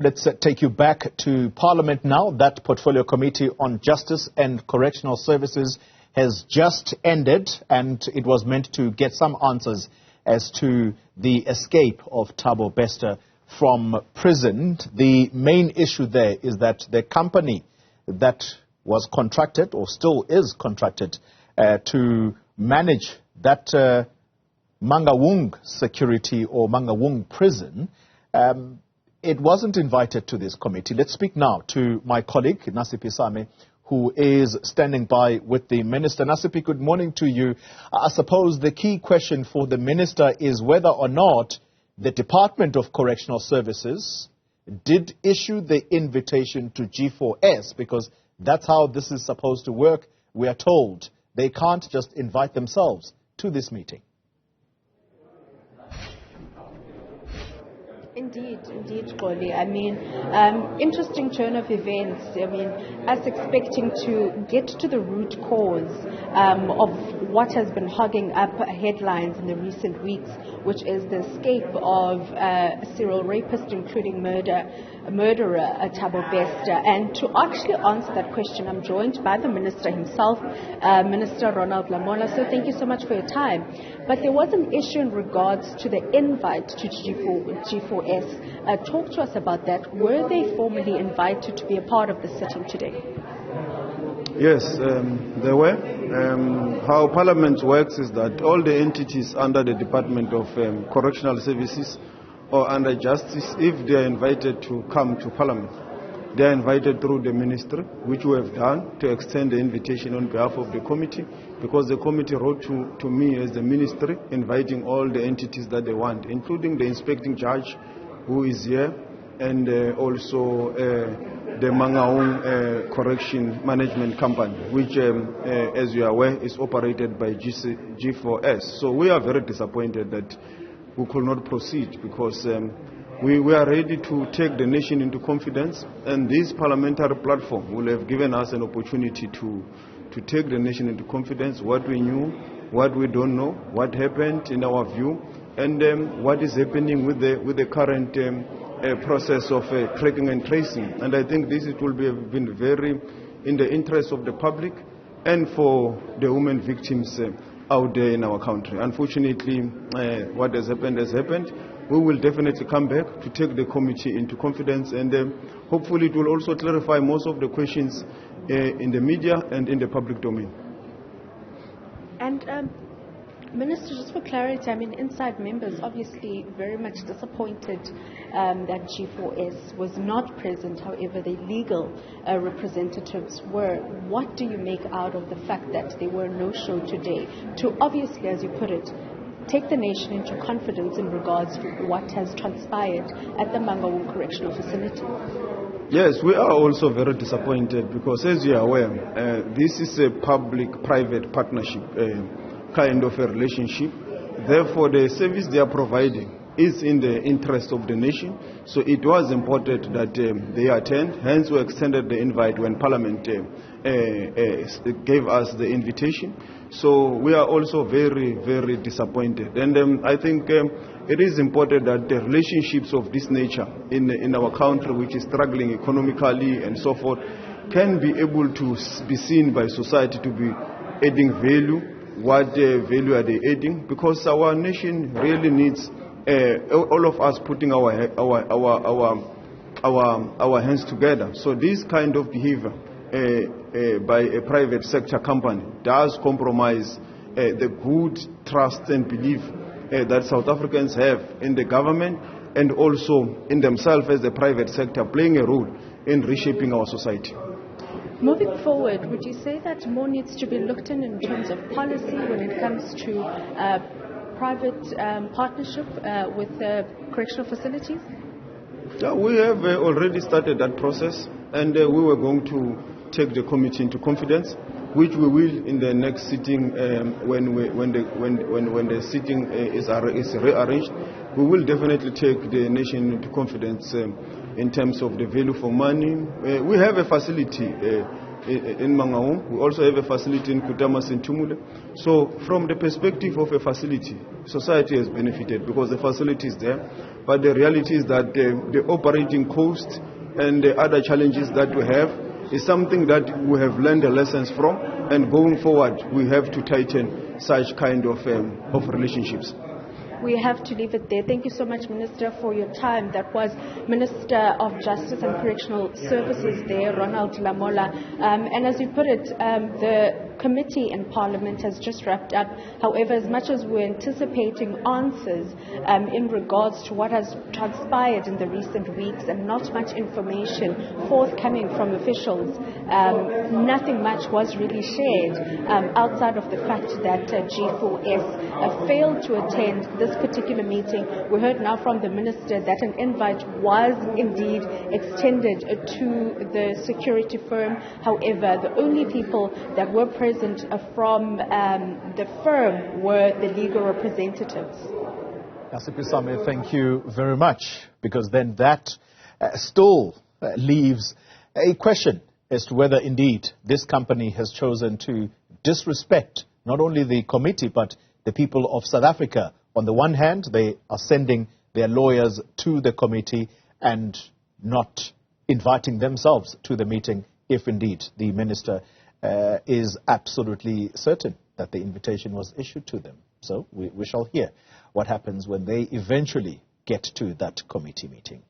Let's take you back to Parliament now. That Portfolio Committee on Justice and Correctional Services has just ended, and it was meant to get some answers as to the escape of Thabo Bester from prison. The main issue there is that the company that was contracted, or still is contracted, to manage that Mangaung Security or Mangaung Prison, it wasn't invited to this committee. Let's speak now to my colleague, Nasiphi, who is standing by with the Minister. Nasiphi, good morning to you. I suppose the key question for the Minister is whether or not the Department of Correctional Services did issue the invitation to G4S, because that's how this is supposed to work. We are told they can't just invite themselves to this meeting. Indeed, Goli. I mean, interesting turn of events. I mean, us expecting to get to the root cause of what has been hogging up headlines in the recent weeks, which is the escape of serial rapist, including murderer Thabo Bester. And to actually answer that question, I'm joined by the Minister himself, Minister Ronald Lamola. So thank you so much for your time. But there was an issue in regards to the invite to G4S. Talk to us about that. Were they formally invited to be a part of the sitting today? Yes, they were. How Parliament works is that all the entities under the Department of Correctional Services or under Justice, if they are invited to come to Parliament, they are invited through the Ministry, which we have done to extend the invitation on behalf of the committee, because the committee wrote to me as the Ministry, inviting all the entities that they want, including the inspecting judge who is here, and also the Mangaung Correction Management Company, which, as you are aware, is operated by G4S. So we are very disappointed that we could not proceed, because we are ready to take the nation into confidence, and this parliamentary platform will have given us an opportunity to take the nation into confidence, what we knew, what we don't know, what happened in our view, and what is happening with the current process of tracking and tracing. And I think this will be been very in the interest of the public and for the women victims out there in our country. Unfortunately, what has happened has happened. We will definitely come back to take the committee into confidence, and hopefully it will also clarify most of the questions in the media and in the public domain. And Minister, just for clarity, I mean, inside members obviously very much disappointed that G4S was not present. However, the legal representatives were. What do you make out of the fact that they were no-show today to obviously, as you put it, take the nation into confidence in regards to what has transpired at the Mangaung Correctional Facility? Yes, we are also very disappointed, because as you are aware, this is a public-private partnership kind of a relationship. Therefore, the service they are providing is in the interest of the nation. So it was important that they attend. Hence, we extended the invite when Parliament gave us the invitation. So we are also very, very disappointed. And I think it is important that the relationships of this nature in our country, which is struggling economically and so forth, can be able to be seen by society to be adding value. What value are they adding? Because our nation really needs all of us putting our hands together. So this kind of behavior by a private sector company does compromise the good trust and belief that South Africans have in the government, and also in themselves as the private sector playing a role in reshaping our society. Moving forward, would you say that more needs to be looked in terms of policy when it comes to private partnership with correctional facilities? Yeah, we have already started that process, and we were going to take the committee into confidence, which we will in the next sitting when the sitting is rearranged. We will definitely take the nation into confidence in terms of the value for money. We have a facility in Mangaung. We also have a facility in Kutamas in Tumule. So from the perspective of a facility, society has benefited because the facility is there. But the reality is that the operating cost and the other challenges that we have is something that we have learned the lessons from, and going forward we have to tighten such kind of relationships. We have to leave it there. Thank you so much, Minister, for your time. That was Minister of Justice and Correctional Services there, Ronald Lamola. And as you put it, the committee in Parliament has just wrapped up. However, as much as we're anticipating answers in regards to what has transpired in the recent weeks and not much information forthcoming from officials, nothing much was really shared outside of the fact that G4S failed to attend this particular meeting. We heard now from the Minister that an invite was indeed extended to the security firm. However, the only people that were present from the firm were the legal representatives. Nasiphi, thank you very much, because then that still leaves a question as to whether indeed this company has chosen to disrespect not only the committee but the people of South Africa. On the one hand, they are sending their lawyers to the committee and not inviting themselves to the meeting if indeed the minister is absolutely certain that the invitation was issued to them. So we shall hear what happens when they eventually get to that committee meeting.